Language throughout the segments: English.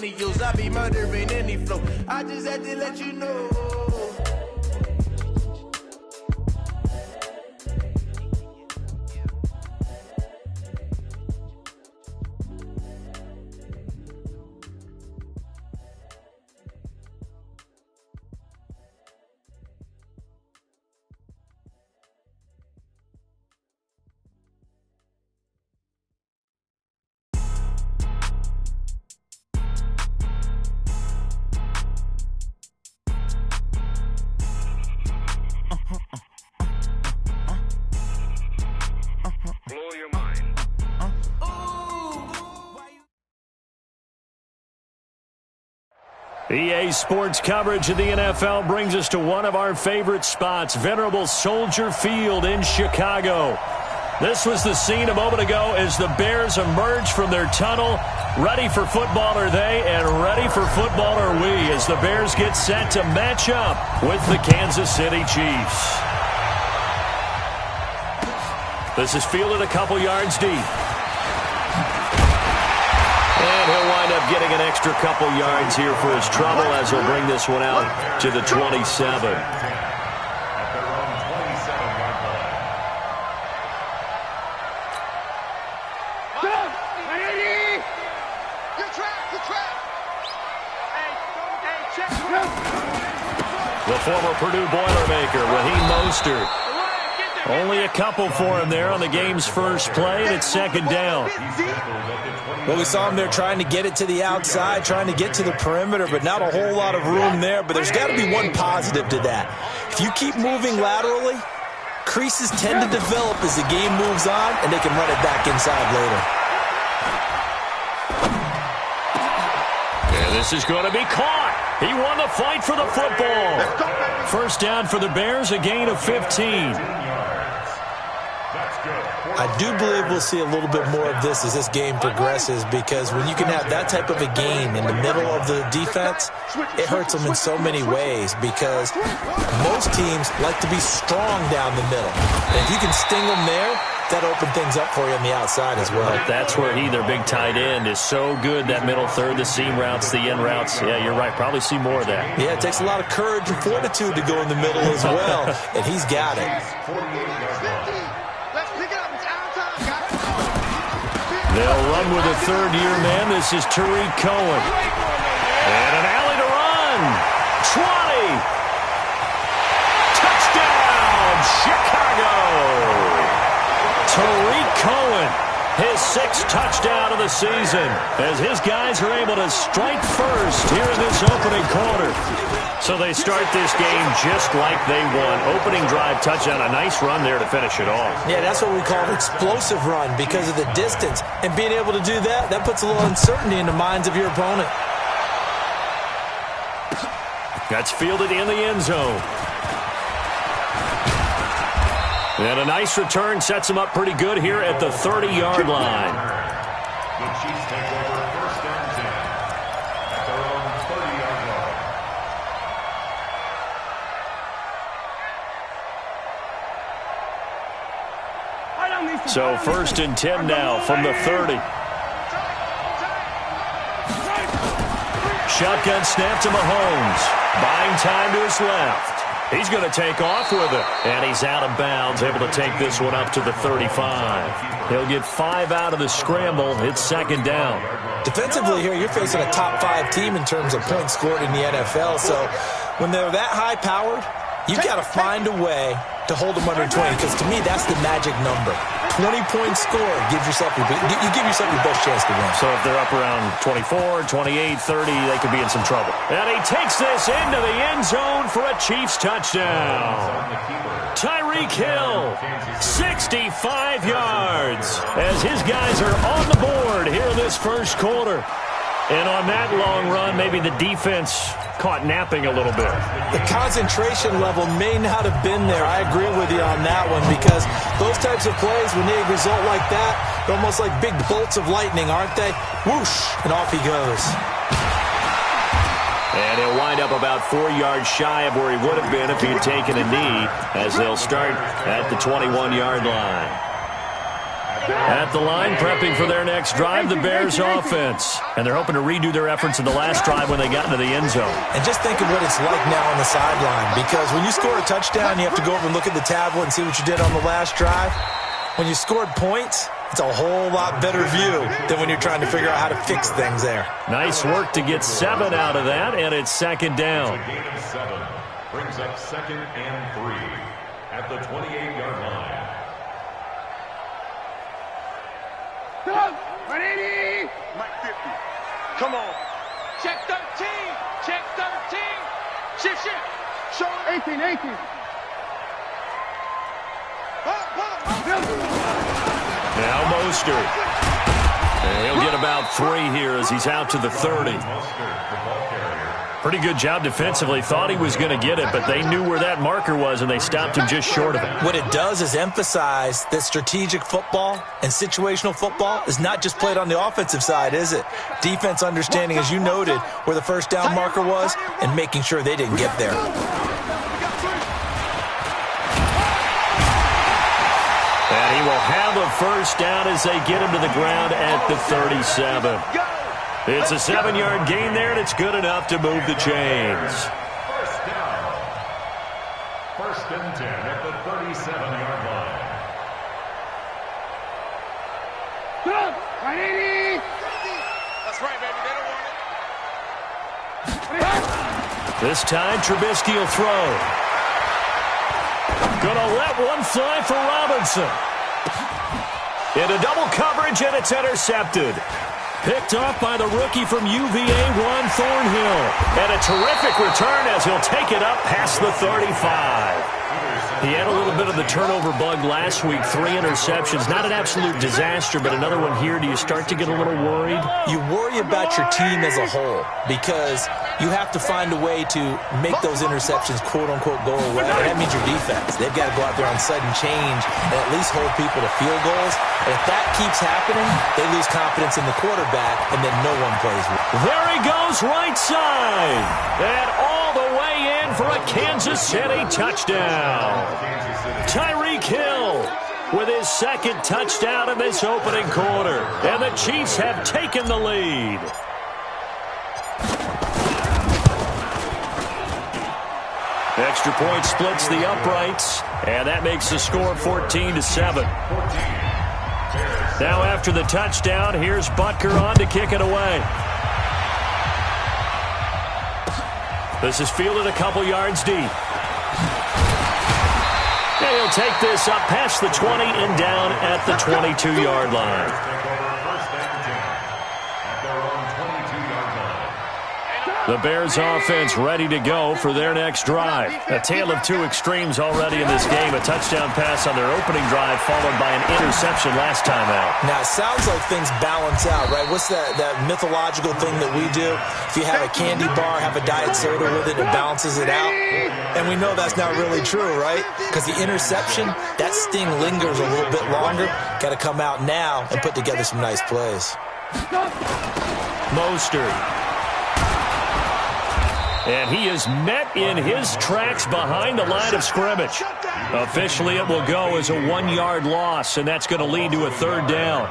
I be murdering any flow. I just had to let you know. Blow your mind. EA Sports coverage of the NFL brings us to one of our favorite spots, venerable Soldier Field in Chicago. This was the scene a moment ago as the Bears emerged from their tunnel. Ready for football are they, and ready for football are we as the Bears get set to match up with the Kansas City Chiefs. This is fielded a couple yards deep. And he'll wind up getting an extra couple yards here for his trouble as he'll bring this one out to the 27. The former Purdue Boilermaker, Raheem Mostert. Only a couple for him there on the game's first play, and it's second down. Well, we saw him there trying to get it to the outside, trying to get to the perimeter, but not a whole lot of room there. But there's got to be one positive to that. If you keep moving laterally, creases tend to develop as the game moves on, and they can run it back inside later. And this is going to be caught. He won the fight for the football. First down for the Bears, a gain of 15. I do believe we'll see a little bit more of this as this game progresses, because when you can have that type of a gain in the middle of the defense, it hurts them in so many ways, because most teams like to be strong down the middle. And if you can sting them there, that opens things up for you on the outside as well. That's where their big tight end, is so good, that middle third, the seam routes, the in routes. Yeah, you're right. Probably see more of that. Yeah, it takes a lot of courage and fortitude to go in the middle as well, and he's got it. They'll run with a third-year man. This is Tariq Cohen. And an alley to run. 20. Touchdown, Chicago. Tariq Cohen, his sixth touchdown of the season, as his guys are able to strike first here in this opening quarter. So they start this game just like they won. Opening drive touchdown, a nice run there to finish it off. Yeah, that's what we call an explosive run because of the distance. And being able to do that, that puts a little uncertainty in the minds of your opponent. That's fielded in the end zone. And a nice return sets him up pretty good here at the 30-yard line. The Chiefs take over first and 10 at their own 30-yard line. So first and 10 now from the 30. Shotgun snap to Mahomes. Buying time to his left. He's going to take off with it. And he's out of bounds, able to take this one up to the 35. He'll get 5 out of the scramble. It's second down. Defensively here, you're facing a top-5 team in terms of points scored in the NFL. So when they're that high-powered, you've got to find a way to hold them under 20, because to me, that's the magic number. 20-point score gives yourself you give yourself your best chance to win. So if they're up around 24, 28, 30, they could be in some trouble. And he takes this into the end zone for a Chiefs touchdown. Tyreek Hill, 65 yards, as his guys are on the board here in this first quarter. And on that long run, maybe the defense caught napping a little bit. The concentration level may not have been there. I agree with you on that one, because those types of plays, when they result like that, they're almost like big bolts of lightning, aren't they? Whoosh, and off he goes. And he'll wind up about 4 yards shy of where he would have been if he had taken a knee, as they'll start at the 21-yard line. At the line, prepping for their next drive, the Bears offense. And they're hoping to redo their efforts in the last drive when they got into the end zone. And just think of what it's like now on the sideline, because when you score a touchdown, you have to go over and look at the tablet and see what you did on the last drive. When you scored points, it's a whole lot better view than when you're trying to figure out how to fix things there. Nice work to get 7 out of that, and it's second down. A gain of 7 brings up 2nd and 3 at the 28-yard line. Ready? Mike 50. Come on. Check 13. Check 13. Shift. Show 18. Now Mostert. And he'll get about 3 here as he's out to the 30. Pretty good job defensively. Thought he was going to get it, but they knew where that marker was, and they stopped him just short of it. What it does is emphasize that strategic football and situational football is not just played on the offensive side, is it? Defense understanding, as you noted, where the first down marker was and making sure they didn't get there. And he will have a first down as they get him to the ground at the 37. It's a 7-yard gain there, and it's good enough to move the chains. First down. 1st and 10 at the 37-yard line. That's right, baby. They don't want it. This time, Trubisky will throw. Gonna let one fly for Robinson. Into double coverage, and it's intercepted. Picked off by the rookie from UVA, Juan Thornhill. And a terrific return as he'll take it up past the 35. He had a little bit of the turnover bug last week, 3 interceptions. Not an absolute disaster, but another one here. Do you start to get a little worried? You worry about your team as a whole because you have to find a way to make those interceptions, quote-unquote, go away. And that means your defense. They've got to go out there on sudden change and at least hold people to field goals. And if that keeps happening, they lose confidence in the quarterback, and then no one plays well. There he goes, right side. And all the way in for a Kansas City touchdown. Tyreek Hill with his 2nd touchdown in this opening quarter. And the Chiefs have taken the lead. Extra point splits the uprights, and that makes the score 14-7. Now after the touchdown, here's Butker on to kick it away. This is fielded a couple yards deep. And he'll take this up past the 20 and down at the 22-yard line. The Bears offense ready to go for their next drive. A tale of 2 extremes already in this game. A touchdown pass on their opening drive followed by an interception last time out. Now, it sounds like things balance out, right? What's that mythological thing that we do? If you have a candy bar, have a diet soda with it, it balances it out. And we know that's not really true, right? Because the interception, that sting lingers a little bit longer. Got to come out now and put together some nice plays. Mostert. And he is met in his tracks behind the line of scrimmage. Officially, it will go as a 1-yard loss, and that's going to lead to a 3rd down.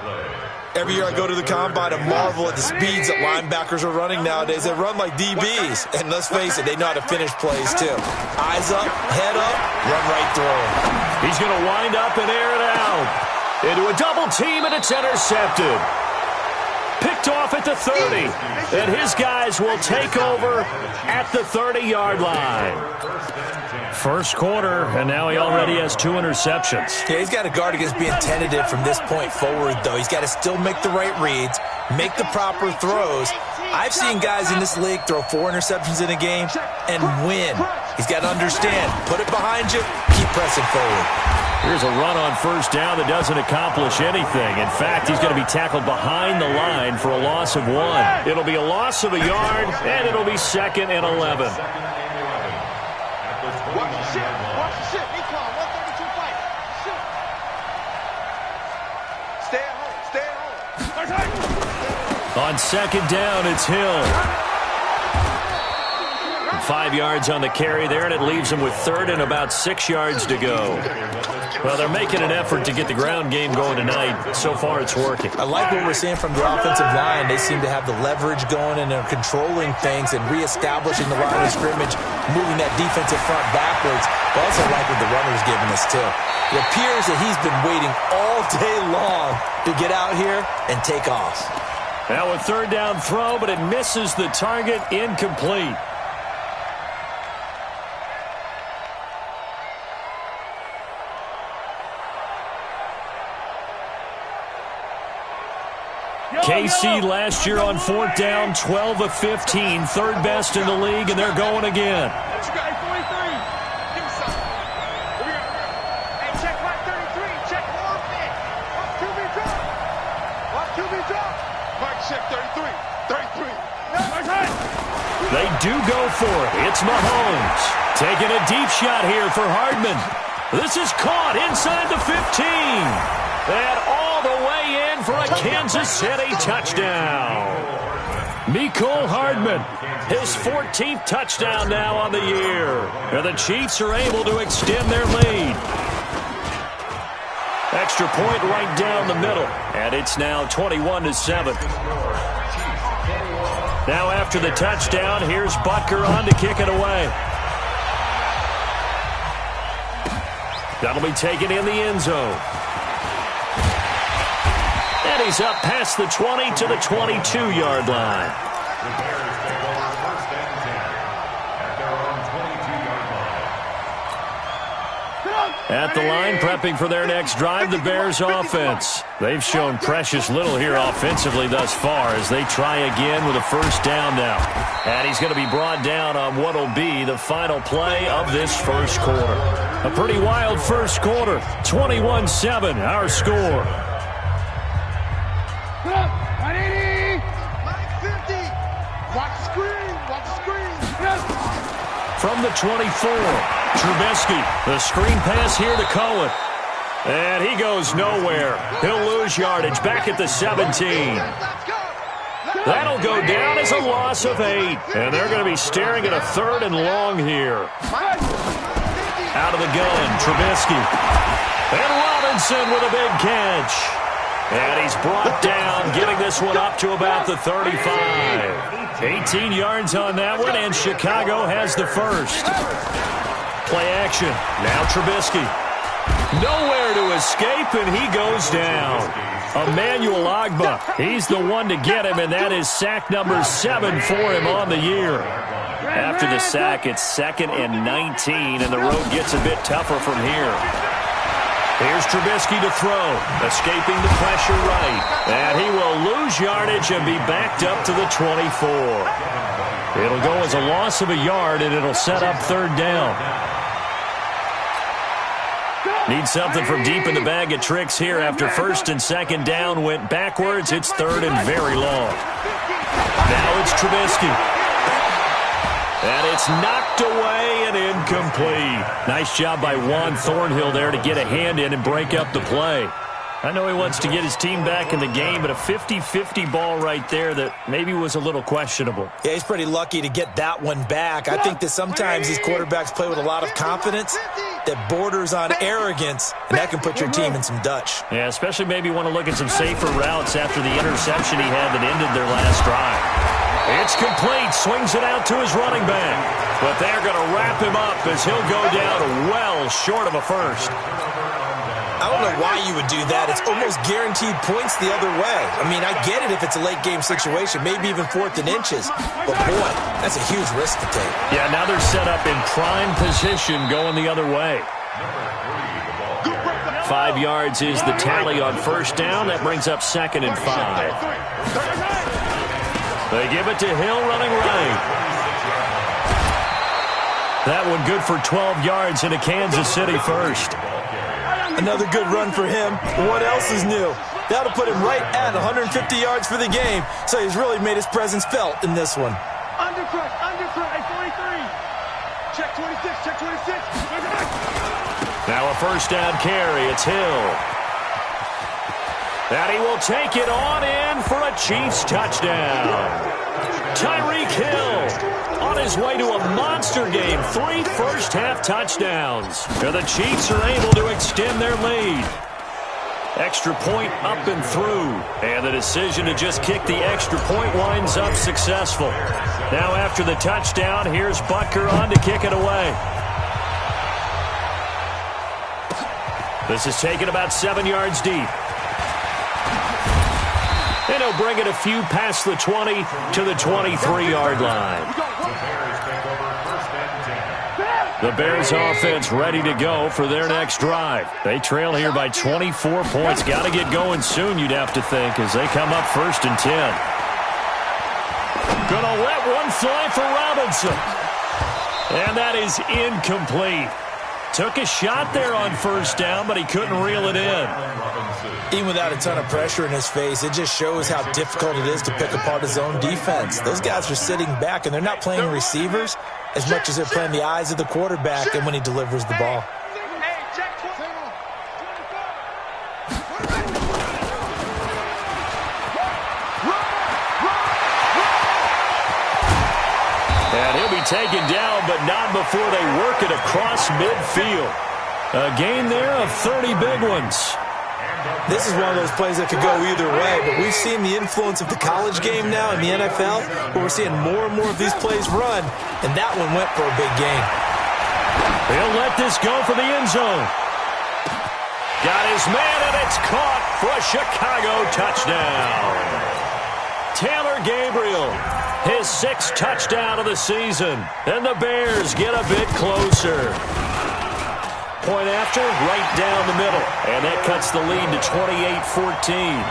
Every year I go to the combine and marvel at the speeds that linebackers are running nowadays. They run like DBs. And let's face it, they know how to finish plays too. Eyes up, head up, run right through them. He's going to wind up and air it out. Into a double team, and it's intercepted. Picked off at the 30. And his guys will take over at the 30-yard line. First quarter, and now he already has 2 interceptions. Yeah, he's got to guard against being tentative from this point forward, though. He's got to still make the right reads, make the proper throws. I've seen guys in this league throw 4 interceptions in a game and win. He's got to understand, put it behind you, keep pressing forward. Here's a run on first down that doesn't accomplish anything. In fact, he's going to be tackled behind the line for a loss of 1. It'll be a loss of a yard, and it'll be 2nd and 11. Watch the shit. Be calm. 132 fight. Shit. Stay at home. On 2nd down, it's Hill. 5 yards on the carry there, and it leaves them with third and about 6 yards to go. Well, they're making an effort to get the ground game going tonight. So far, it's working. I like what we're seeing from the offensive line. They seem to have the leverage going, and they're controlling things and reestablishing the line of scrimmage, moving that defensive front backwards. But also like what the runner's giving us, too. It appears that he's been waiting all day long to get out here and take off. Now a third down throw, but it misses the target, incomplete. KC last year on fourth down, 12 of 15, third best in the league, and they're going again. They do go for it. It's Mahomes taking a deep shot here for Hardman. This is caught inside the 15. And all the way in for a Kansas City touchdown. Mecole Hardman, his 14th touchdown now on the year. And the Chiefs are able to extend their lead. Extra point right down the middle. And it's now 21-7. Now after the touchdown, here's Butker on to kick it away. That'll be taken in the end zone. And he's up past the 20 to the 22-yard line. The Bears take over first and 10 at their own 22-yard line. At the line, prepping for their next drive, the Bears offense. They've shown precious little here offensively thus far as they try again with a first down now. And he's going to be brought down on what will be the final play of this first quarter. A pretty wild first quarter, 21-7, our score. From the 24, Trubisky, the screen pass here to Cohen. And he goes nowhere. He'll lose yardage back at the 17. That'll go down as a loss of 8. And they're going to be staring at a third and long here. Out of the gun, Trubisky. And Robinson with a big catch. And he's brought down, getting this one up to about the 35. 18 yards on that one, and Chicago has the first. Play action. Now Trubisky. Nowhere to escape, and he goes down. Emmanuel Ogbah. He's the one to get him, and that is sack number 7 for him on the year. After the sack, it's 2nd and 19, and the road gets a bit tougher from here. Here's Trubisky to throw, escaping the pressure right. And he will lose yardage and be backed up to the 24. It'll go as a loss of a yard, and it'll set up third down. Need something from deep in the bag of tricks here after first and second down went backwards. It's third and very long. Now it's Trubisky. And it's knocked away and incomplete. Nice job by Juan Thornhill there to get a hand in and break up the play. I know he wants to get his team back in the game, but a 50-50 ball right there that maybe was a little questionable. Yeah, he's pretty lucky to get that one back. I think that sometimes these quarterbacks play with a lot of confidence that borders on arrogance, and that can put your team in some Dutch. Yeah, especially maybe want to look at some safer routes after the interception he had that ended their last drive. It's complete. Swings it out to his running back. But they're going to wrap him up as he'll go down well short of a first. I don't know why you would do that. It's almost guaranteed points the other way. I mean, I get it if it's a late game situation, maybe even 4th and inches. But, boy, that's a huge risk to take. Yeah, now they're set up in prime position going the other way. 5 yards is the tally on first down. That brings up 2nd and 5. They give it to Hill running right. That one good for 12 yards into Kansas City first. Another good run for him. What else is new? That'll put him right at 150 yards for the game, so he's really made his presence felt in this one. Undercut, 43. Check 26, check 26. Now a first down carry. It's Hill. And he will take it on in for a Chiefs touchdown. Tyreek Hill on his his way to a monster game. 3 first-half touchdowns. And the Chiefs are able to extend their lead. Extra point up and through. And the decision to just kick the extra point winds up successful. Now after the touchdown, here's Butker on to kick it away. This is taken about 7 yards deep. And he'll bring it a few past the 20 to the 23-yard line. The Bears offense ready to go for their next drive. They trail here by 24 points. Got to get going soon, you'd have to think, as they come up 1st and 10. Gonna let one fly for Robinson. And that is incomplete. Took a shot there on 1st down, but he couldn't reel it in. Even without a ton of pressure in his face, it just shows how difficult it is to pick apart his own defense. Those guys are sitting back, and they're not playing receivers as much as they're playing the eyes of the quarterback and when he delivers the ball. And he'll be taken down, but not before they work it across midfield. A gain there of 30 big ones. This is one of those plays that could go either way, but we've seen the influence of the college game now in the NFL, where we're seeing more and more of these plays run, and that one went for a big gain. He'll let this go for the end zone. Got his man, and it's caught for a Chicago touchdown. Taylor Gabriel, his 6th touchdown of the season, and the Bears get a bit closer. Point after, right down the middle. And that cuts the lead to 28-14.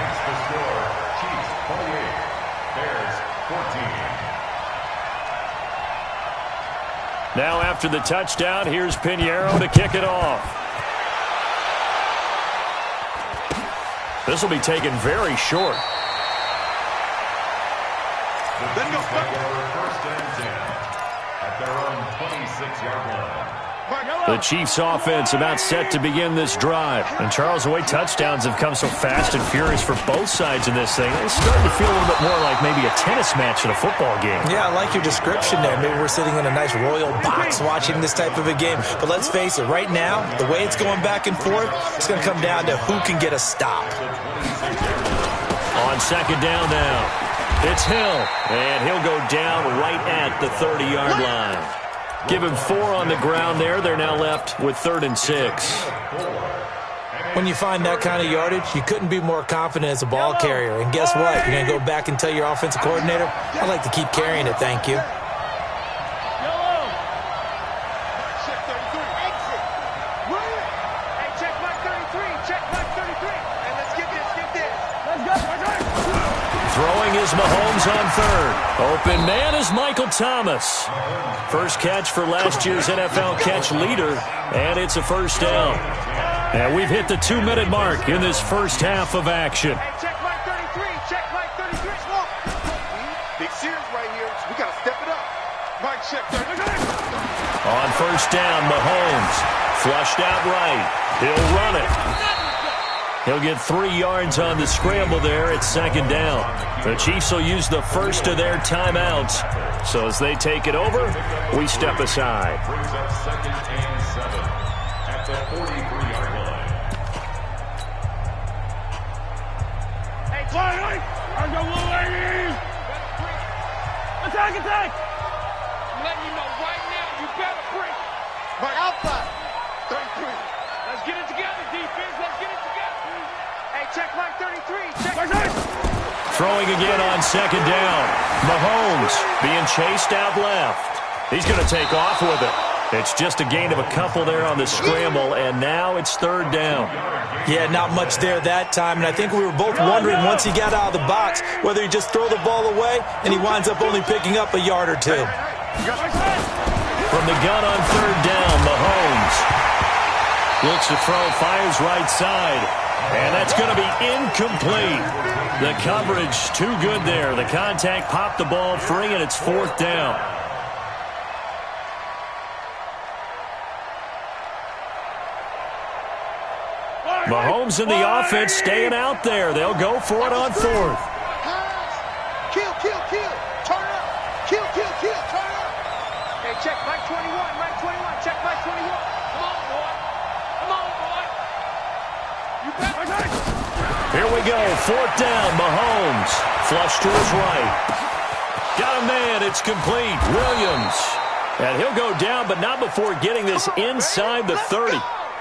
Now after the touchdown, here's Pinheiro to kick it off. This will be taken very short. Let's go. 1st and 10 at their own 26-yard line. The Chiefs offense about set to begin this drive. And Charles, the way touchdowns have come so fast and furious for both sides in this thing, it's starting to feel a little bit more like maybe a tennis match in a football game. Yeah, I like your description there. Maybe we're sitting in a nice royal box watching this type of a game. But let's face it, right now, the way it's going back and forth, it's going to come down to who can get a stop. On 2nd down now, it's Hill. And he'll go down right at the 30-yard line. Give him 4 on the ground there. They're now left with 3rd and 6. When you find that kind of yardage, you couldn't be more confident as a ball carrier. And guess what? You're going to go back and tell your offensive coordinator, I'd like to keep carrying it, thank you. Throwing is Mahomes on 3rd. Open man is Michael Thomas. First catch for last year's NFL catch leader, and it's a 1st down. And we've hit the 2-minute mark in this first half of action. Check Mike 33. Check Mike 33. Big series right here. We got to step it up. Mike, check 33. On 1st down, Mahomes. Flushed out right. He'll run it. He'll get 3 yards on the scramble there at 2nd down. The Chiefs will use the first of their timeouts. So as they take it over, we step aside. Brings up 2nd and 7 at the 43-yard line. Hey, Clyde, I'm going little ladies. Attack, attack. I'm letting you know right now, you better break. Mike, outside. 33. Let's get it together, defense. Let's get it together. Hey, check Mike 33. Check Mike. Throwing again on 2nd down. Mahomes being chased out left. He's going to take off with it. It's just a gain of a couple there on the scramble, and now it's 3rd down. Yeah, not much there that time, and I think we were both wondering once he got out of the box whether he just throw the ball away, and he winds up only picking up a yard or 2. From the gun on 3rd down, Mahomes looks to throw, fires right side, and that's going to be incomplete. The coverage too good there. The contact popped the ball free, and it's 4th down. Mahomes and the offense staying out there. They'll go for it on 4th. Kill, kill, kill. Turn up. Kill, kill, kill. Turn up. check Mike 21, Mike 21, check Mike 21. Come on, boy. Come on, boy. You better. Here we go, 4th down, Mahomes. Flush to his right. Got a man, it's complete. Williams. And he'll go down, but not before getting this inside the 30.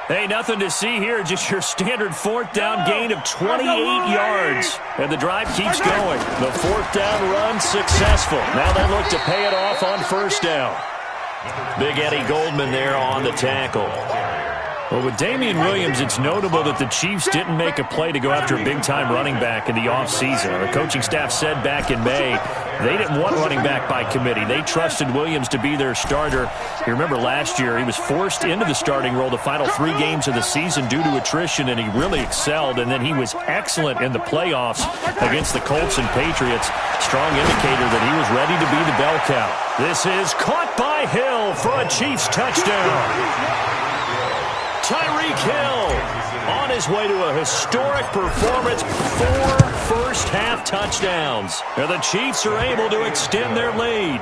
Hey, nothing to see here, just your standard 4th down gain of 28 yards. And the drive keeps going. The 4th down run successful. Now they look to pay it off on 1st down. Big Eddie Goldman there on the tackle. Well, with Damian Williams, it's notable that the Chiefs didn't make a play to go after a big-time running back in the offseason. The coaching staff said back in May they didn't want running back by committee. They trusted Williams to be their starter. You remember last year he was forced into the starting role the final 3 games of the season due to attrition, and he really excelled. And then he was excellent in the playoffs against the Colts and Patriots. Strong indicator that he was ready to be the bell cow. This is caught by Hill for a Chiefs touchdown. Tyreek Hill on his way to a historic performance, 4 first-half touchdowns. And the Chiefs are able to extend their lead.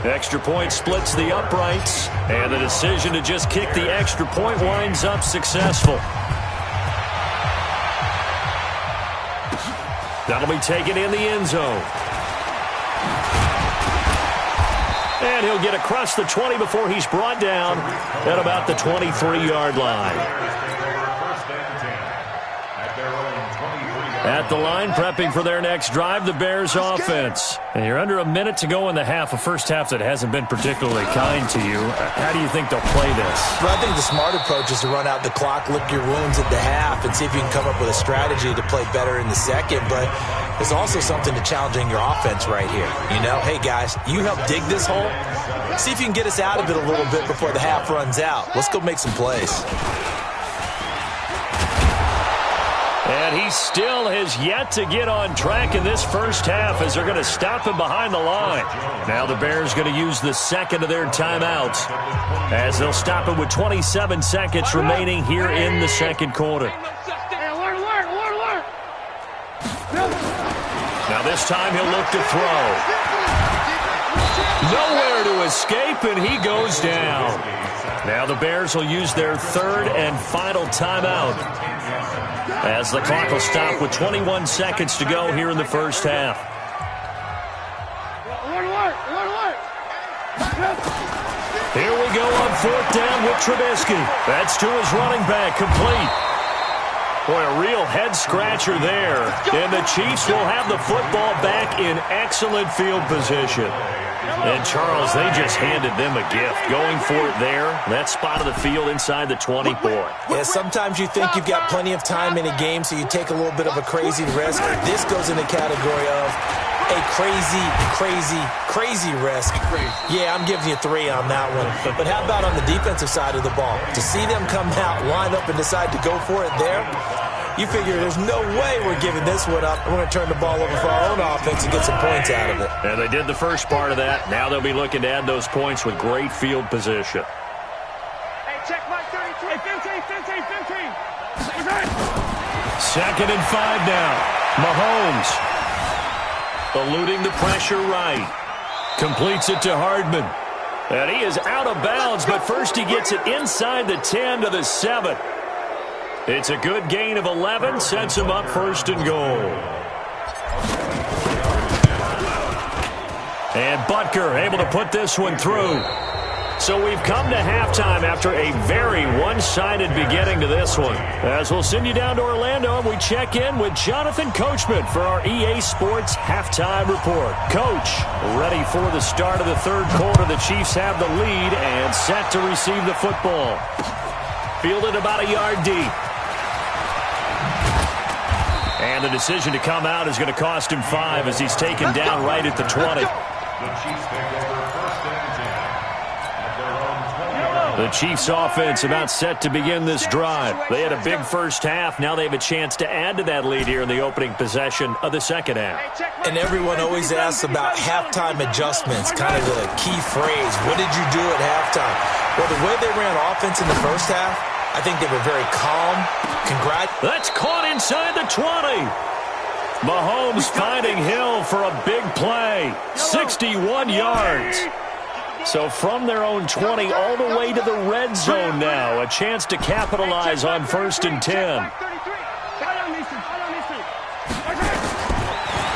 Extra point splits the uprights, and the decision to just kick the extra point winds up successful. That'll be taken in the end zone. And he'll get across the 20 before he's brought down at about the 23-yard line. At the line, prepping for their next drive, the Bears offense. And you're under a minute to go in the half, a first half that hasn't been particularly kind to you. How do you think they'll play this? Well, I think the smart approach is to run out the clock, lick your wounds at the half, and see if you can come up with a strategy to play better in the second. But there's also something to challenging your offense right here. You know, hey, guys, you help dig this hole. See if you can get us out of it a little bit before the half runs out. Let's go make some plays. And he still has yet to get on track in this first half as they're going to stop him behind the line. Now the Bears going to use the second of their timeouts as they'll stop him with 27 seconds remaining here in the second quarter. Now this time he'll look to throw. Nowhere to escape, and he goes down. Now the Bears will use their 3rd and final timeout as the clock will stop with 21 seconds to go here in the first half. Here we go on 4th down with Trubisky. That's to his running back, complete. Boy, a real head-scratcher there. And the Chiefs will have the football back in excellent field position. And, Charles, they just handed them a gift. Going for it there, that spot of the field inside the 20, boy. Yeah, sometimes you think you've got plenty of time in a game, so you take a little bit of a crazy risk. This goes in the category of a crazy risk. Yeah, I'm giving you 3 on that one. But how about on the defensive side of the ball? To see them come out, line up, and decide to go for it there, you figure there's no way we're giving this one up. We're going to turn the ball over for our own offense and get some points out of it. And they did the first part of that. Now they'll be looking to add those points with great field position. Hey, check Mike 33. Hey, 15. 2nd and 5 now. Mahomes eluding the pressure right. Completes it to Hardman. And he is out of bounds, but first he gets it inside the 10 to the 7. It's a good gain of 11, sets him up 1st and goal. And Butker able to put this one through. So we've come to halftime after a very one-sided beginning to this one. As we'll send you down to Orlando, and we check in with Jonathan Coachman for our EA Sports Halftime Report. Coach, ready for the start of the 3rd quarter. The Chiefs have the lead and set to receive the football. Fielded about a yard deep. And the decision to come out is going to cost him 5 as he's taken down right at the 20. The Chiefs take over 1st and 10 at their own 20. The Chiefs offense about set to begin this drive. They had a big first half. Now they have a chance to add to that lead here in the opening possession of the second half. And everyone always asks about halftime adjustments, kind of the key phrase. What did you do at halftime? Well, the way they ran offense in the first half, I think they were very calm. That's caught inside the 20. Mahomes finding Hill for a big play. 61 yards. So from their own 20 all the way to the red zone now. A chance to capitalize on 1st and 10.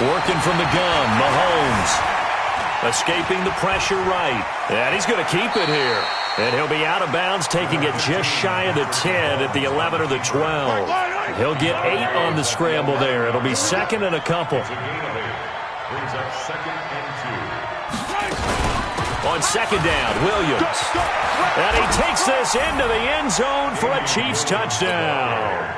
Working from the gun, Mahomes. Escaping the pressure right. And he's going to keep it here. And he'll be out of bounds, taking it just shy of the 10 at the 11 or the 12. He'll get 8 on the scramble there. It'll be 2nd and a couple. Brings up 2nd and 2. On 2nd down, Williams. And he takes this into the end zone for a Chiefs touchdown.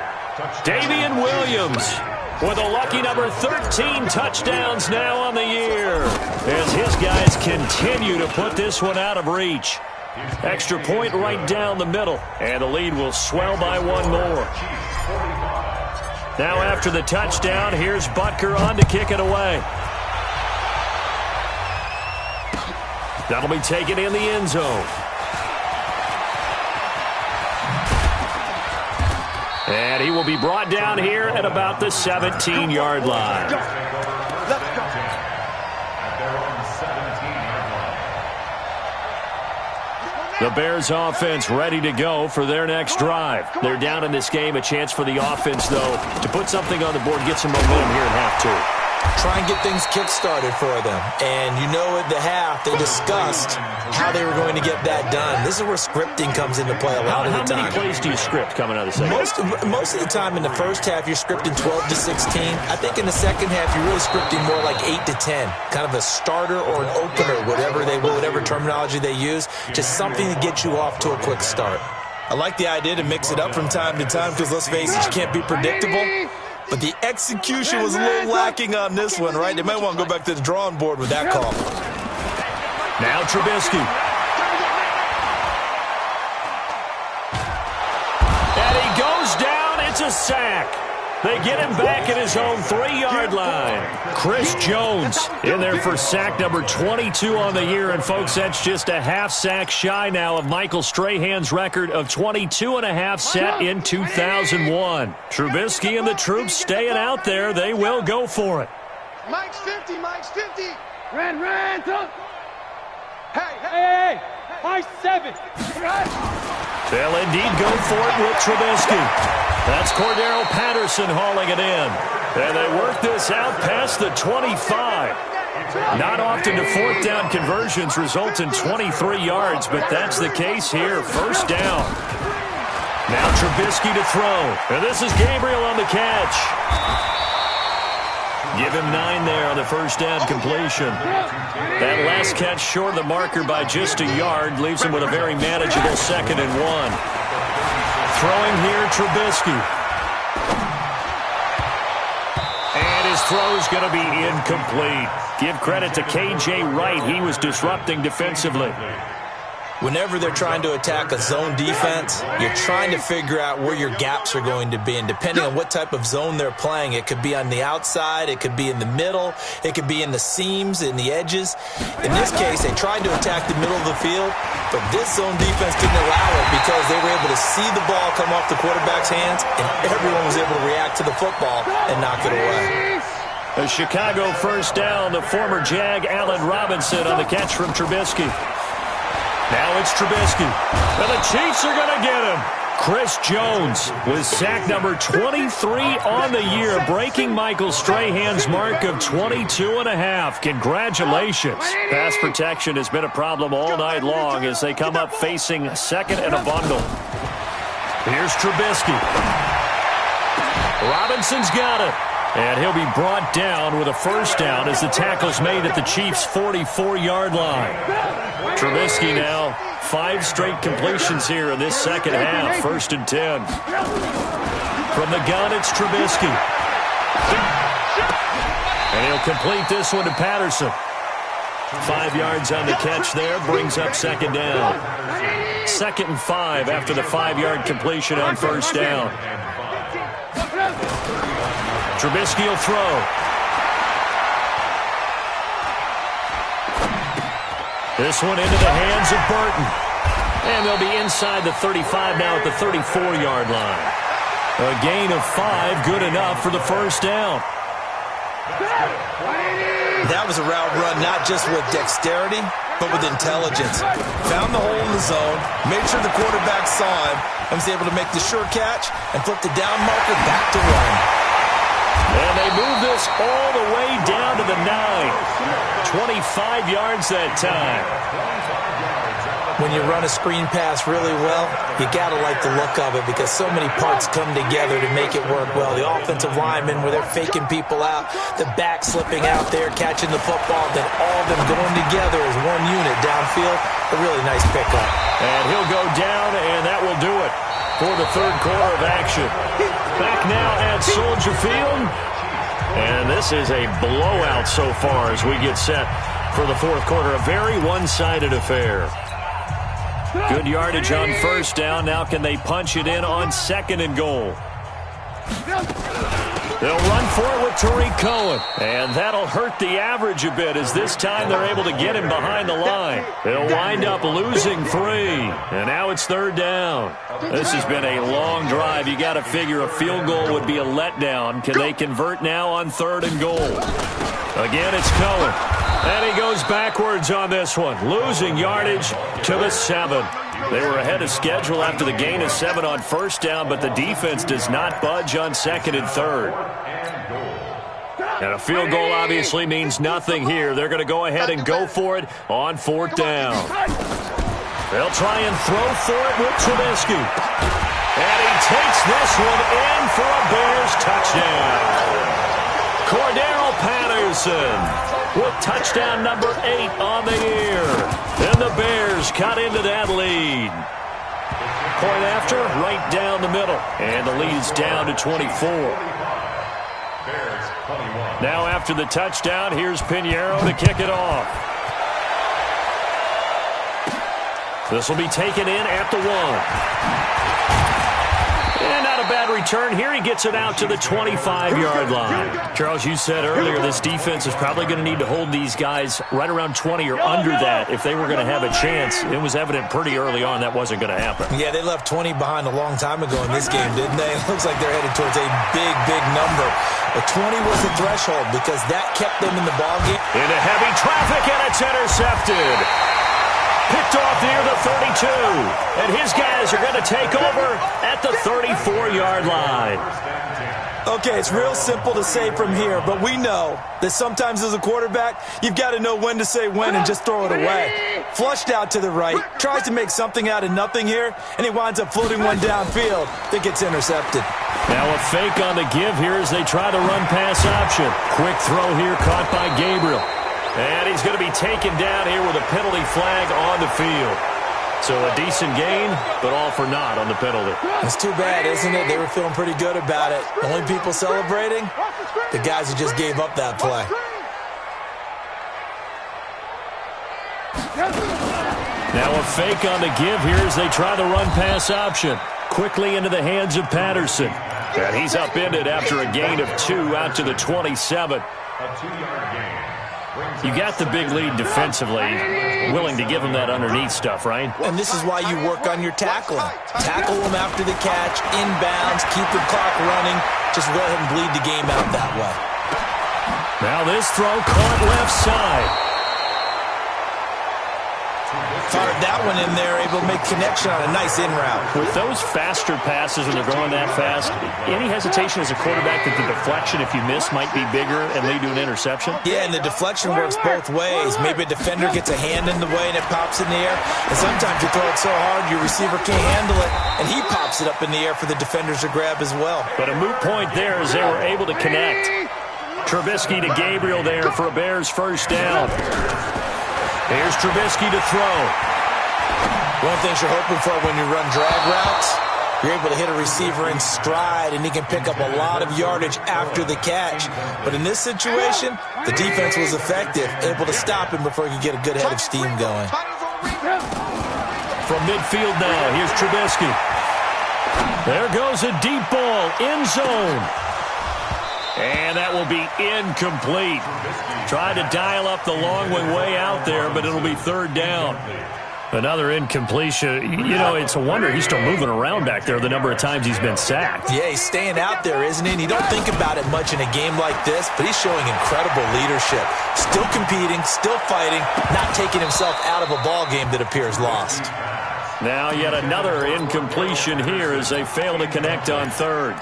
Davian Williams with a lucky number 13 touchdowns now on the year as his guys continue to put this one out of reach. Extra point right down the middle, and the lead will swell by 1 more. Now after the touchdown, here's Butker on to kick it away. That'll be taken in the end zone. And he will be brought down here at about the 17-yard line. The Bears offense ready to go for their next drive. They're down in this game. A chance for the offense, though, to put something on the board, get some momentum here in half 2. Try and get things kick-started for them. And you know at the half, they discussed how they were going to get that done. This is where scripting comes into play a lot of the time. How many plays do you script coming out of the second? Most of the time in the first half, you're scripting 12 to 16. I think in the second half, you're really scripting more like 8 to 10. Kind of a starter or an opener, whatever terminology they use. Just something to get you off to a quick start. I like the idea to mix it up from time to time because, let's face it, you can't be predictable. But the execution was a little lacking on this one, right? They might want to go back to the drawing board with that call. Now Trubisky. And he goes down. It's a sack. They get him back at his own 3-yard line. Chris Jones in there for sack number 22 on the year. And, folks, that's just a half sack shy now of Michael Strahan's record of 22.5 set in 2001. Trubisky and the troops staying out there. They will go for it. Mike's 50, Mike's 50. Ran, Hey. Mike's 7. They'll indeed go for it with Trubisky. That's Cordero Patterson hauling it in. And they work this out past the 25. Not often do 4th down conversions result in 23 yards, but that's the case here. 1st down. Now Trubisky to throw. And this is Gabriel on the catch. Give him 9 there on the 1st down completion. That last catch short of the marker by just a yard leaves him with a very manageable 2nd and 1. Throwing here, Trubisky. And his throw's going to be incomplete. Give credit to K.J. Wright. He was disrupting defensively. Whenever they're trying to attack a zone defense, you're trying to figure out where your gaps are going to be. And depending on what type of zone they're playing, it could be on the outside, it could be in the middle, it could be in the seams, in the edges. In this case, they tried to attack the middle of the field, but this zone defense didn't allow it because they were able to see the ball come off the quarterback's hands, and everyone was able to react to the football and knock it away. A Chicago 1st down, the former Jag Allen Robinson on the catch from Trubisky. Now it's Trubisky. And the Chiefs are going to get him. Chris Jones with sack number 23 on the year, breaking Michael Strahan's mark of 22.5. Congratulations. Pass protection has been a problem all night long as they come up facing 2nd and a bundle. Here's Trubisky. Robinson's got it. And he'll be brought down with a 1st down as the tackle's made at the Chiefs' 44-yard line. Trubisky now, 5 straight completions here in this second half. 1st and 10. From the gun, it's Trubisky. And he'll complete this one to Patterson. 5 yards on the catch there, brings up 2nd down. 2nd and 5 after the 5-yard completion on 1st down. Trubisky will throw. This one into the hands of Burton. And they'll be inside the 35 now at the 34-yard line. A gain of 5, good enough for the 1st down. That was a route run not just with dexterity, but with intelligence. Found the hole in the zone, made sure the quarterback saw him, and was able to make the sure catch and flip the down marker back to 1. And they move this all the way down to the 9. 25 yards that time. When you run a screen pass really well, you got to like the look of it because so many parts come together to make it work well. The offensive linemen, where they're faking people out, the back slipping out there, catching the football, then all of them going together as one unit downfield. A really nice pickup. And he'll go down, and that will do it for the third quarter of action. Back now at Soldier Field. And this is a blowout so far as we get set for the fourth quarter. A very one-sided affair. Good yardage on first down. Now can they punch it in on second and goal? They'll run for it with Tariq Cohen. And that'll hurt the average a bit as this time they're able to get him behind the line. They'll wind up losing 3. And now it's third down. This has been a long drive. You got to figure a field goal would be a letdown. Can they convert now on third and goal? Again, it's Cohen. And he goes backwards on this one, losing yardage to the 7. They were ahead of schedule after the gain of 7 on first down, but the defense does not budge on second and third. And a field goal obviously means nothing here. They're going to go ahead and go for it on fourth down. They'll try and throw for it with Trubisky. And he takes this one in for a Bears touchdown. Cordero Patterson with touchdown number 8 on the year. And the Bears cut into that lead. Point after, right down the middle. And the lead's down to 24. Now after the touchdown, here's Pinheiro to kick it off. This will be taken in at the 1. And not a bad return here. He gets it out to the 25-yard line. Charles, you said earlier this defense is probably going to need to hold these guys right around 20 or under that if they were going to have a chance. It was evident pretty early on that wasn't going to happen. Yeah, they left 20 behind a long time ago in this game, didn't they? It looks like they're headed towards a big, big number. But 20 was the threshold because that kept them in the ballgame. Into heavy traffic, and it's intercepted. Picked off near the 32. And his guys are going to take over at the 34-yard line. Okay, it's real simple to say from here, but we know that sometimes as a quarterback, you've got to know when to say when and just throw it away. Flushed out to the right, tries to make something out of nothing here, and he winds up floating one downfield that gets intercepted. Now a fake on the give here as they try the run-pass option. Quick throw here caught by Gabriel. And he's going to be taken down here with a penalty flag on the field. So a decent gain, but all for naught on the penalty. It's too bad, isn't it? They were feeling pretty good about it. The only people celebrating, the guys who just gave up that play. Now a fake on the give here as they try the run-pass option. Quickly into the hands of Patterson. And he's upended after a gain of 2 out to the 27. A 2-yard gain. You got the big lead defensively, willing to give them that underneath stuff, right? And this is why you work on your tackling. Tackle them after the catch, inbounds, keep the clock running. Just go ahead and bleed the game out that way. Now this throw caught left side. Fired that one in there, able to make connection on a nice in route. With those faster passes when they're going that fast, any hesitation as a quarterback that the deflection, if you miss, might be bigger and lead to an interception? Yeah, and the deflection works both ways. Maybe a defender gets a hand in the way and it pops in the air. And sometimes you throw it so hard your receiver can't handle it, and he pops it up in the air for the defenders to grab as well. But a moot point there as they were able to connect. Trubisky to Gabriel there for a Bears first down. Here's Trubisky to throw. One of the things you're hoping for when you run drag routes, you're able to hit a receiver in stride, and he can pick up a lot of yardage after the catch. But in this situation, the defense was effective, able to stop him before he could get a good head of steam going. From midfield now, here's Trubisky. There goes a deep ball, end zone. And that will be incomplete. Tried to dial up the long one way out there, but it'll be third down. Another incompletion. You know, it's a wonder he's still moving around back there the number of times he's been sacked. Yeah, he's staying out there, isn't he? And you don't think about it much in a game like this, but he's showing incredible leadership. Still competing, still fighting, not taking himself out of a ball game that appears lost. Now yet another incompletion here as they fail to connect on third.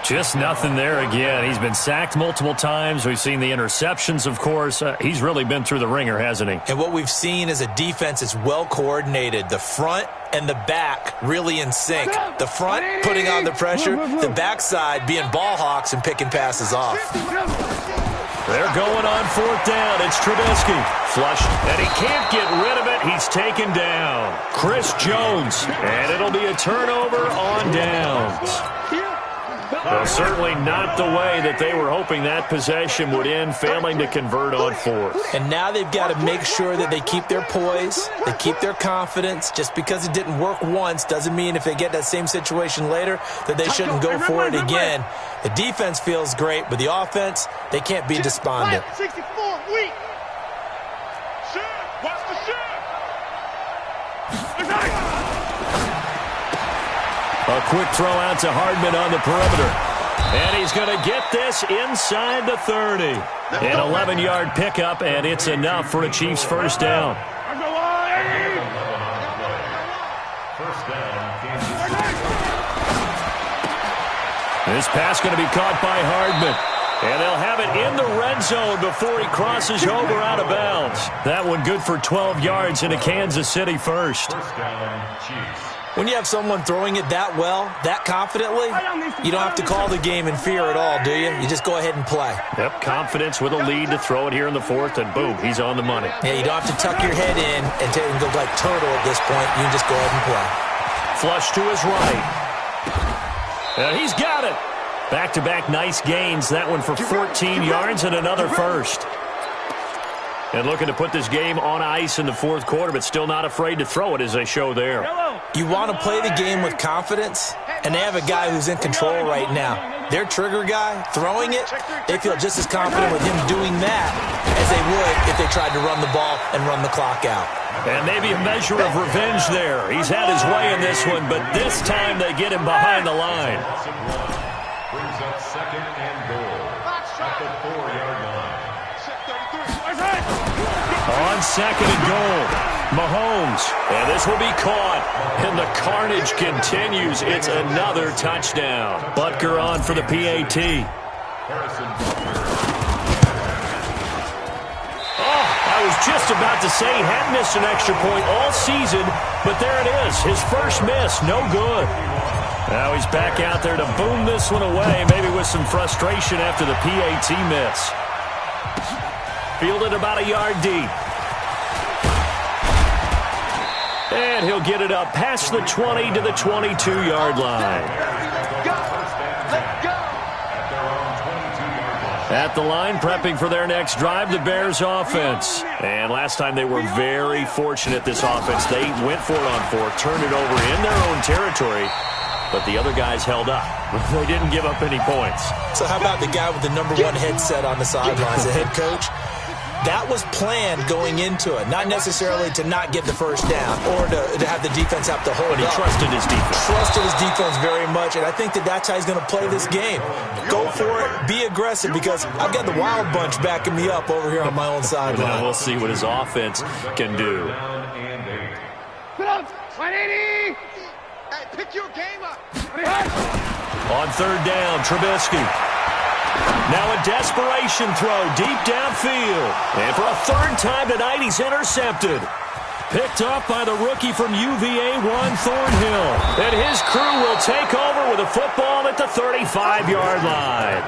Just nothing there again. He's been sacked multiple times. We've seen the interceptions, of course. He's really been through the ringer, hasn't he? And what we've seen is a defense that's well coordinated. The front and the back really in sync. The front putting on the pressure, the backside being ball hawks and picking passes off. They're going on fourth down. It's Trubisky. Flushed, and he can't get rid of it. He's taken down. Chris Jones, and it'll be a turnover on downs. Well, certainly not the way that they were hoping that possession would end, failing to convert on fourth. And now they've got to make sure that they keep their poise, they keep their confidence. Just because it didn't work once doesn't mean if they get that same situation later that they shouldn't go for it again. The defense feels great, but the offense, they can't be despondent. 64, weak. Watch the A quick throw out to Hardman on the perimeter. And he's going to get this inside the 30. An 11-yard pickup, and it's enough for a Chiefs first down. First down, Kansas City. This pass going to be caught by Hardman. And they'll have it in the red zone before he crosses over out of bounds. That one good for 12 yards into Kansas City first. First down, Chiefs. When you have someone throwing it that well, that confidently, you don't have to call the game in fear at all, do you? You just go ahead and play. Yep, confidence with a lead to throw it here in the fourth, and boom, he's on the money. Yeah, you don't have to tuck your head in and go like turtle at this point. You can just go ahead and play. Flush to his right. And he's got it. Back-to-back nice gains. That one for 14 yards and another first. And looking to put this game on ice in the fourth quarter, but still not afraid to throw it as they show there. You want to play the game with confidence, and they have a guy who's in control right now. Their trigger guy, throwing it, they feel just as confident with him doing that as they would if they tried to run the ball and run the clock out. And maybe a measure of revenge there. He's had his way in this one, but this time they get him behind the line. Brings up second and goal at the 4-yard line. On second and goal, Mahomes, and this will be caught, and the carnage continues. It's another touchdown. Butker on for the PAT. Harrison Butker. Oh, I was just about to say he hadn't missed an extra point all season, but there it is, his first miss, no good. Now he's back out there to boom this one away, maybe with some frustration after the PAT miss. Fielded about a yard deep. And he'll get it up past the 20 to the 22-yard line. At the line, prepping for their next drive, the Bears offense. And last time they were very fortunate, this offense. They went for it on fourth, turned it over in their own territory, but the other guys held up. They didn't give up any points. So how about the guy with the #1 headset on the sidelines, the head coach? That was planned going into it, not necessarily to not get the first down or to have the defense have to hold up. But he trusted his defense. Trusted his defense very much, and I think that's how he's going to play this game. Go for it, be aggressive, because I've got the Wild Bunch backing me up over here on my own sideline. We'll see what his offense can do. Put up, 180. Hey, pick your game up. On third down, Trubisky. Now a desperation throw deep downfield. And for a third time tonight, he's intercepted. Picked up by the rookie from UVA, Juan Thornhill. And his crew will take over with a football at the 35-yard line.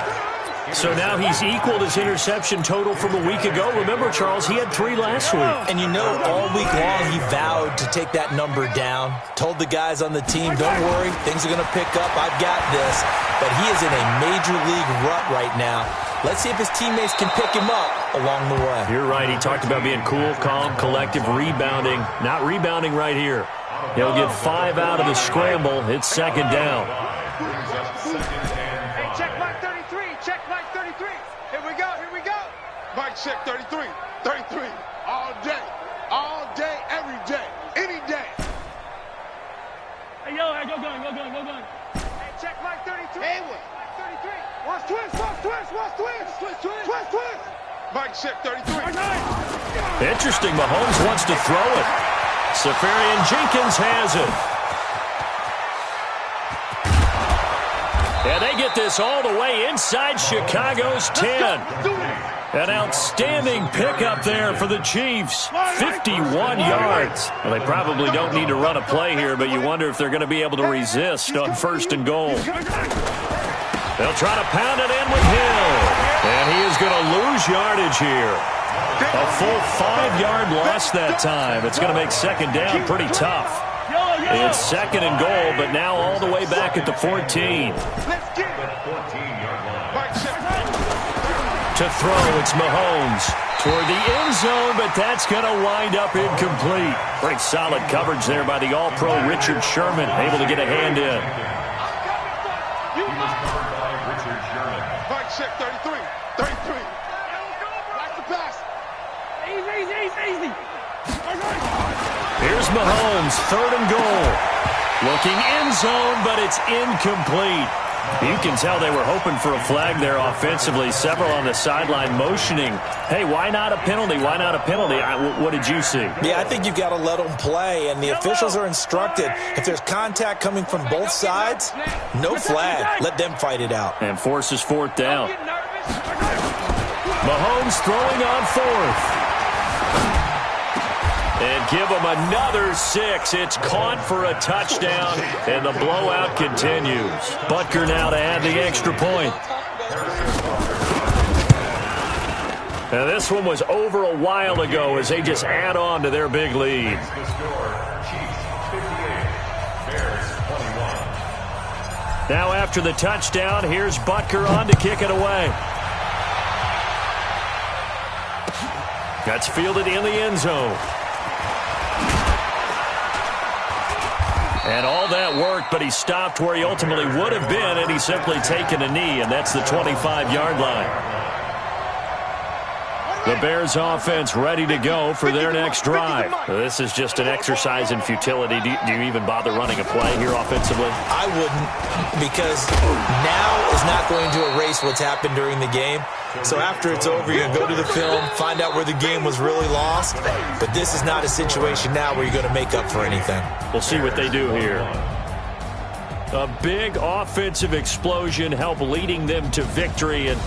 So now he's equaled his interception total from a week ago. Remember, Charles, he had 3 last week. And you know, all week long he vowed to take that number down. Told the guys on the team, don't worry, things are going to pick up. I've got this. But he is in a major league rut right now. Let's see if his teammates can pick him up along the way. You're right. He talked about being cool, calm, collective, rebounding. Not rebounding right here. He'll get 5 out of the scramble. It's second down. Hey, check Mike 33. Check Mike 33. Here we go. Here we go. Mike check 33. 33. All day, every day, any Hey, check Mike 33. Haywood. Mike 33. Watch twist, watch twist, watch twist. Twist, twist. Twist, twist. Mike check 33. Interesting, Mahomes wants to throw it. Safarian Jenkins has it. And they get this all the way inside Chicago's 10. An outstanding pickup there for the Chiefs. 51 yards. Well, they probably don't need to run a play here, but you wonder if they're going to be able to resist on 1st and goal. They'll try to pound it in with Hill. And he is going to lose yardage here. A full 5-yard loss that time. It's going to make 2nd down pretty tough. It's 2nd and goal, but now all the way back at the 14. To throw, it's Mahomes toward the end zone, but that's going to wind up incomplete. Pretty solid coverage there by the All-Pro Richard Sherman, able to get a hand in. He was covered by Richard Sherman. Mike check 33. 33. Watch the pass. Easy. Here's Mahomes, 3rd and goal. Looking end zone, but it's incomplete. You can tell they were hoping for a flag there offensively. Several on the sideline motioning, hey, why not a penalty? Why not a penalty? What did you see? Yeah, I think you've got to let them play, and the officials are instructed. If there's contact coming from both sides, no flag. Let them fight it out. And forces 4th down. Mahomes throwing on 4th. And give them another 6. It's caught for a touchdown, and the blowout continues. Butker now to add the extra point. Now this one was over a while ago as they just add on to their big lead. The score, Chiefs 58, Bears 21. Now after the touchdown, here's Butker on to kick it away. That's fielded in the end zone. And all that worked, but he stopped where he ultimately would have been, and he's simply taken a knee, and that's the 25-yard line. The Bears offense ready to go for their next drive. This is just an exercise in futility. Do you even bother running a play here offensively? I wouldn't, because now is not going to erase what's happened during the game. So after it's over, you're going to go to the film, find out where the game was really lost. But this is not a situation now where you're going to make up for anything. We'll see what they do here. A big offensive explosion helped leading them to victory, and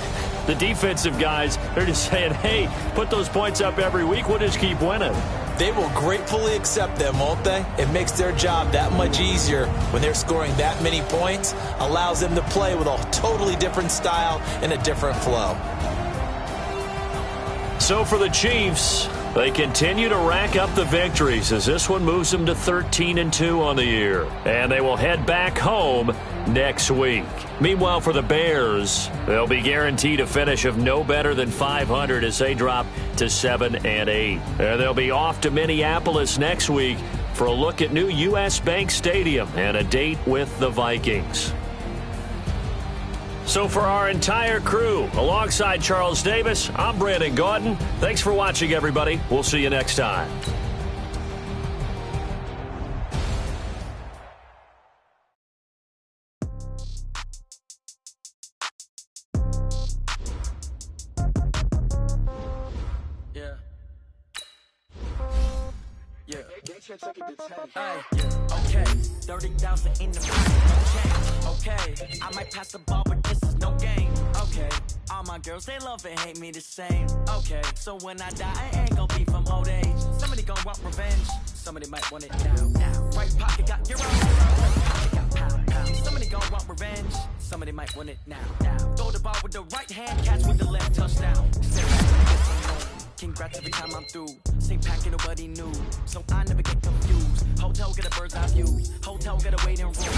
the defensive guys, they're just saying, hey, put those points up every week. We'll just keep winning. They will gratefully accept them, won't they? It makes their job that much easier when they're scoring that many points. Allows them to play with a totally different style and a different flow. So for the Chiefs, they continue to rack up the victories as this one moves them to 13-2 on the year. And they will head back home next week. Meanwhile, for the Bears, they'll be guaranteed a finish of no better than 500 as they drop to 7-8. And they'll be off to Minneapolis next week for a look at new U.S. Bank Stadium and a date with the Vikings. So for our entire crew, alongside Charles Davis, I'm Brandon Gaudin. Thanks for watching, everybody. We'll see you next time. Okay, 30,000 in the change. Okay, I might pass the ball, but this is no game. Okay, all my girls, they love and hate me the same. Okay, so when I die, I ain't gonna be from old age. Somebody gonna want revenge, somebody might want it now. Right pocket got your own, left pocket got pound. Somebody gonna want revenge, somebody might want it now. Throw the ball with the right hand, catch with the left, touchdown. Congrats every time I'm through. Same packet, nobody knew, so I never get confused. Hotel get a bird's eye view. Hotel get a waiting room. To the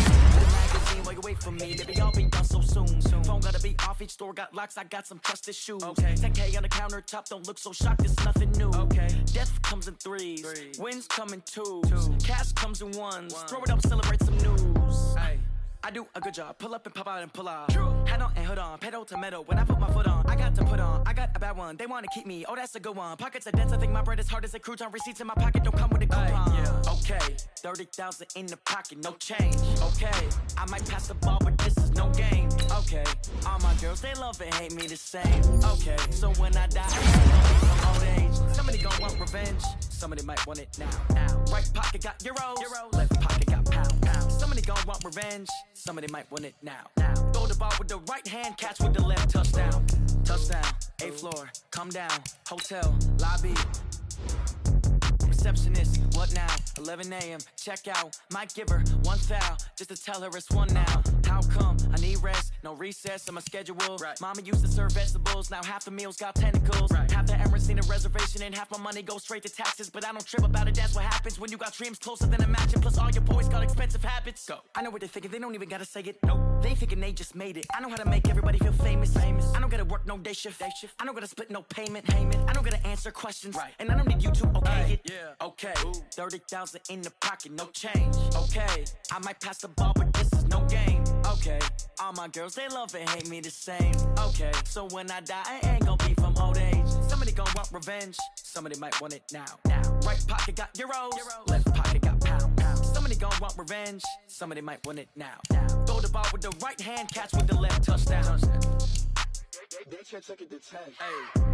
magazine while you wait for me. Baby, I'll be done so soon. Phone gotta be off. Each store got locks. I got some trusted shoes. Okay. 10K on the countertop. Don't look so shocked. It's nothing new. Okay. Death comes in threes. Wins come in twos. Cash comes in ones. Throw it up, celebrate some news. Ay. I do a good job. Pull up and pop out and pull out. Head on and hood on. Pedal to metal. When I put my foot on, I got to put on. I got a bad one. They want to keep me. Oh, that's a good one. Pockets are dense. I think my bread is hard as a crouton. Receipts in my pocket don't come with a coupon. Okay. 30,000 in the pocket, no change. Okay, I might pass the ball, but this is no game. Okay, all my girls, they love and hate me the same. Okay, so when I die, I'm old age. Somebody gon' want revenge. Somebody might want it now. Right pocket got euros. Left pocket got pound. Somebody gon' want revenge. Somebody might want it now. Throw the ball with the right hand, catch with the left. Touchdown. 8th floor, come down. Hotel, lobby. Receptionist, what now? 11 a.m., check out. Might give her one foul, just to tell her it's one now. How come? I need rest, no recess on my schedule. Right. Mama used to serve vegetables, now half the meals got tentacles. Right. Half the Emirates need a reservation and half my money goes straight to taxes. But I don't trip about it, that's what happens when you got dreams closer than a match. And plus all your boys got expensive habits. Go. I know what they're thinking, they don't even gotta say it. Nope. They thinking they just made it. I know how to make everybody feel famous. I don't gotta work no day shift. I don't gotta split no payment. I don't gotta answer questions. Right. And I don't need you to okay it. Yeah. Okay. 30,000 in the pocket, no change. Okay. I might pass the ball, but this is no game. Okay. All my girls, they love and hate me the same. Okay. So when I die, I ain't gon' be from old age. Somebody gon' want revenge. Somebody might want it now. Right pocket got euros. Left pocket got pound. Somebody gon' want revenge. Somebody might want it now. Throw the ball with the right hand, catch with the left. Touchdown. They can't take it to 10. Hey.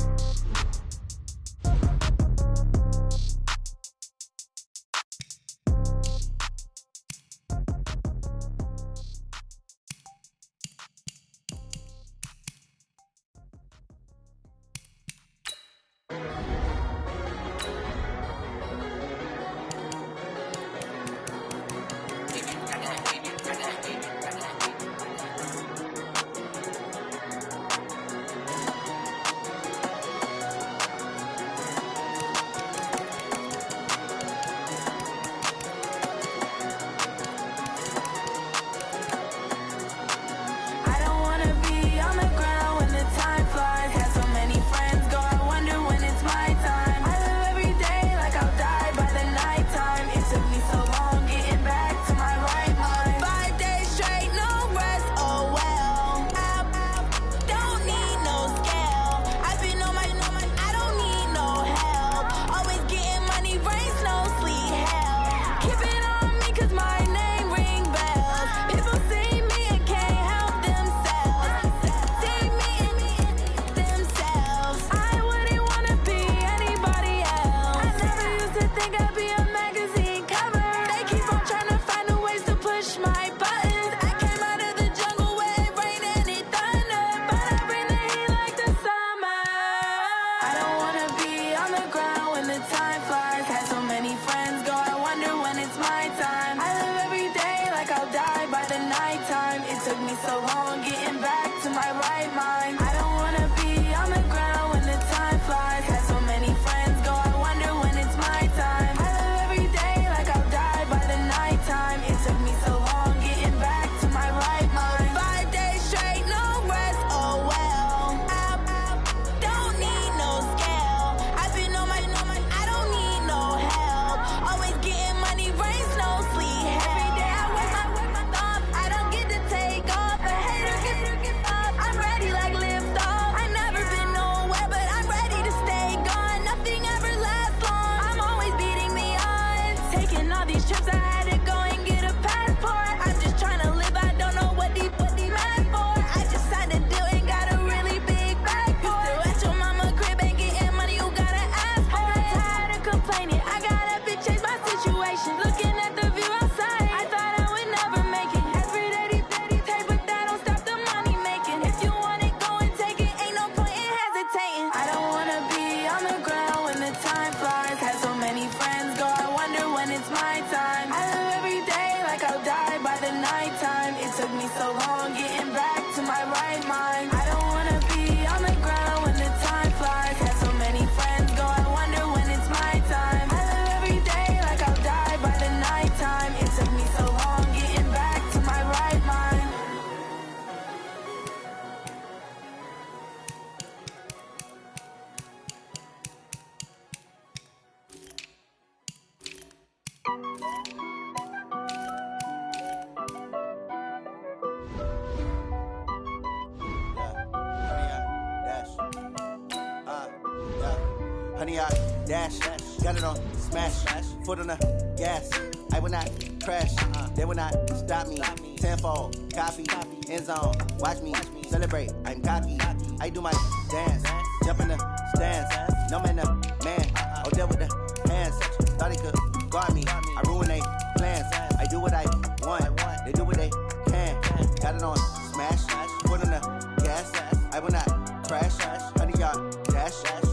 Honey, I dash, got it on smash. Foot on the gas. I will not crash. They will not stop me. Tenfold, copy, end zone. Watch me celebrate. I'm cocky. I do my dance. Jump in the stands. No man, man. Oh, there with the hands. Thought he could guard me. I ruin they plans. I do what I want. They do what they can. Got it on smash. Foot on the gas. I will not crash. 100 yard dash.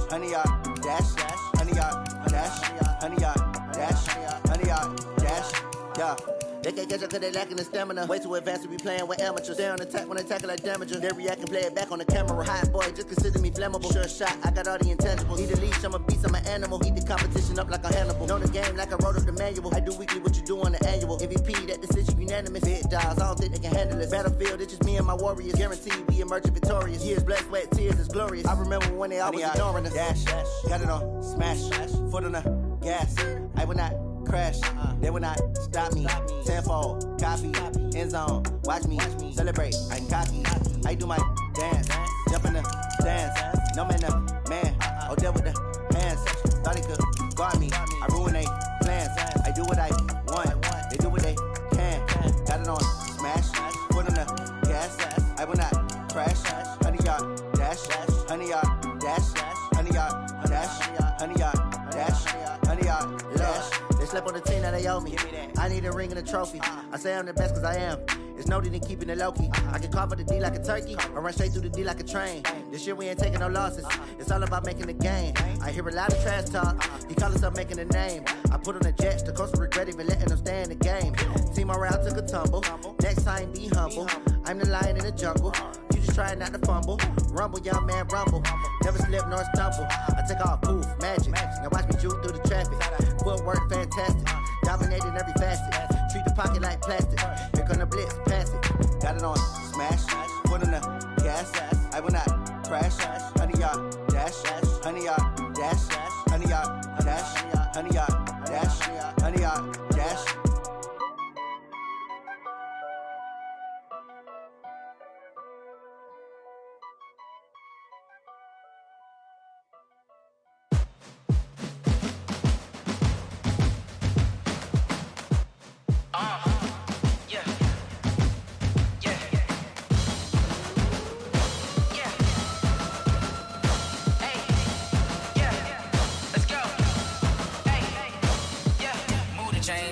100 yard dash. 100 yard dash. 100 yard dash. 100 yard dash. Yeah. They can't catch up cause they lacking the stamina. Way too advanced to be playing with amateurs. Stay on attack when they tackle like damager. They react and play it back on the camera. Hot boy, just consider me flammable. Sure shot, I got all the intangibles. Need a leash, I'm a beast, I'm an animal. Eat the competition up like a Hannibal. Know the game like I wrote up the manual. I do weekly what you do on the annual. MVP, that decision unanimous. Big dials, I don't think they can handle it. Battlefield, it's just me and my warriors. Guaranteed we emerge victorious. Years, blood, sweat, tears, it's glorious. I remember when they always ignoring us. Dash, got it on smash. Foot on the gas. I will not crash. They will not stop me. Tenfold, copy, end zone. Watch me celebrate. I'm cocky. I do my dance. Jump in the stands. No man, man. Oh, there with the hands. Thought he could guard me. I ruin they plans. I do what I want. They do what they can. Got it on smash. Foot on the gas. I will not crash. 100 yard dash. 100 yard dash. 100 yard dash. 100 yard dash. 100 yard dash. They slept on the team that they owe me. I need a ring and a trophy. I say I'm the best cause I am. It's no need in keeping it low-key. I can carve up the D like a turkey or run straight through the D like a train. This year we ain't taking no losses. It's all about making the game. I hear a lot of trash talk. He call himself making a name. I put on the Jets. The coach will regret even letting them stay in the game. Team morale took a tumble. Next time be humble. I'm the lion in the jungle. You just trying not to fumble. Rumble, young man, rumble. Never slip nor stumble. I take off, poof, magic. Now watch me juke through the traffic. Footwork fantastic. Dominating every facet. Treat the pocket like plastic. Here come the blitz, pass it. Got it on smash. Foot on the gas. I will not crash. 100 yard dash. 100 yard dash. 100 yard dash. 100 yard dash. 100 yard dash.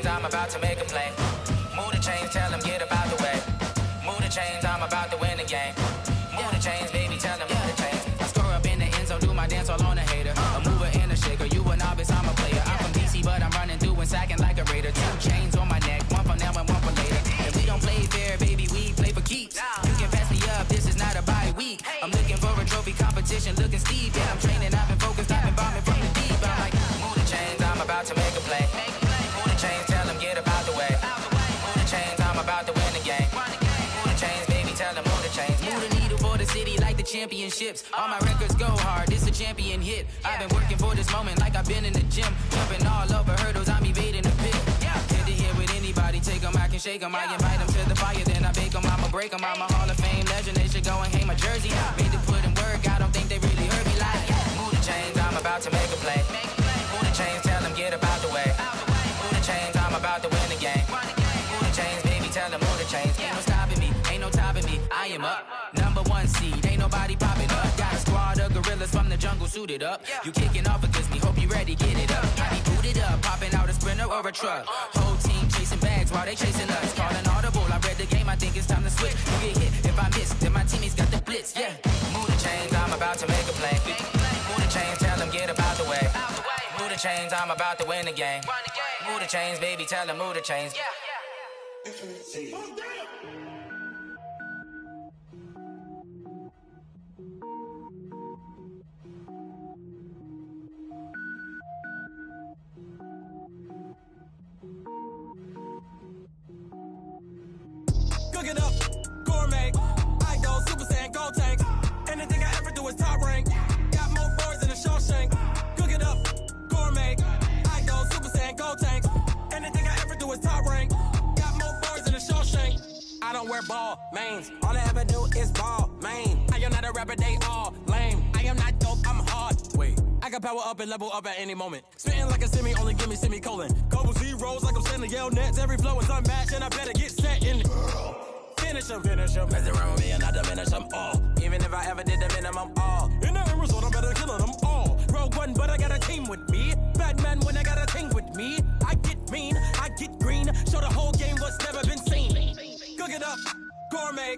I'm about to make a play. Move the chains, tell them get up out the way. Move the chains, I'm about to win the game. Move the chains, baby, tell them move the chains. I score up in the end zone, do my dance all on a hater. A mover and a shaker, you a novice, I'm a player. I'm from DC, but I'm running through and sacking like a raider. 2 chains on my neck, one for now and one for later. And we don't play fair, baby, we play for keeps. You can pass me up, this is not a bye week. I'm looking for a trophy competition, looking steep. Yeah, I'm training, I've been focused, I've been bombing from the deep. I'm like, move the chains, I'm about to make a play. Move the chains, tell them get up out the way. Move the chains, I'm about to win the game. Move the chains, baby, tell them move the chains. Move the needle for the city like the championships. All my records go hard, this a champion hit. I've been working for this moment like I've been in the gym. Jumping all over hurdles, I'm evading the pit. Hit to hit with anybody, take them, I can shake them. I invite them to the fire, then I bake them, I'ma break them. I'm a Hall of Fame legend, they should go and hang my jersey. Made to put in work, I don't think they really heard me like. Move the chains, I'm about to make a play. Move the chains, tell them get up out the way. Move the chains, I'm about to win the game. Move the chains, baby, tell them move the chains. Ain't no stopping me, ain't no topping me. I am up, #1 seed, ain't nobody popping up. Got a squad of gorillas from the jungle suited up. You kicking off against me, hope you ready, get it up. I be booted up, popping out a Sprinter or a truck. Whole team chasing bags while they chasing us. Calling audible, I read the game, I think it's time to switch. You get hit if I miss, then my teammates got the blitz, yeah. Move the chains, I'm about to make a play. Move the chains, tell them get up out the way. Move the chains, I'm about to win the game. Move the chains, baby, tell them move the chains. Cook it up, gourmet. I go Super Saiyan, gold tank. Anything I ever do is top rank. Got more boards than a Shawshank. Cook it up, gourmet. I go Super Saiyan, gold tank. Anything I ever do is top rank. Got more boards than a Shawshank. I don't wear ball mains. All I ever do is ball main. I am not a rapper, they all lame. I am not dope, I'm hard. Wait, I can power up and level up at any moment. Spitting like a semi, only give me semicolon. Couple zeros like I'm sending yell nets. Every flow is unmatched and I better get set in. Finish them. Mess around with me and I diminish them all. Even if I ever did the minimum all. In the end result, I'm better killing them all. Rogue one, but I got a team with me. Batman when I got a team with me. I get mean, I get green. Show the whole game what's never been seen. Cook it up, gourmet.